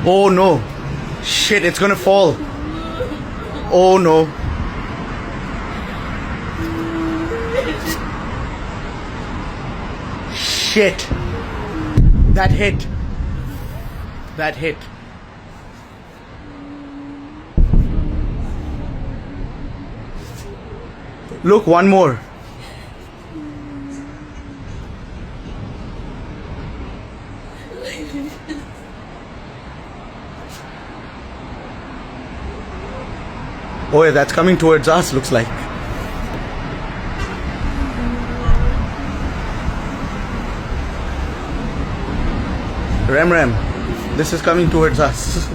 Oh no. Shit, it's gonna fall. Oh no. Shit. That hit. That hit. Look, one more. Oh yeah, that's coming towards us, looks like. Rem, this is coming towards us.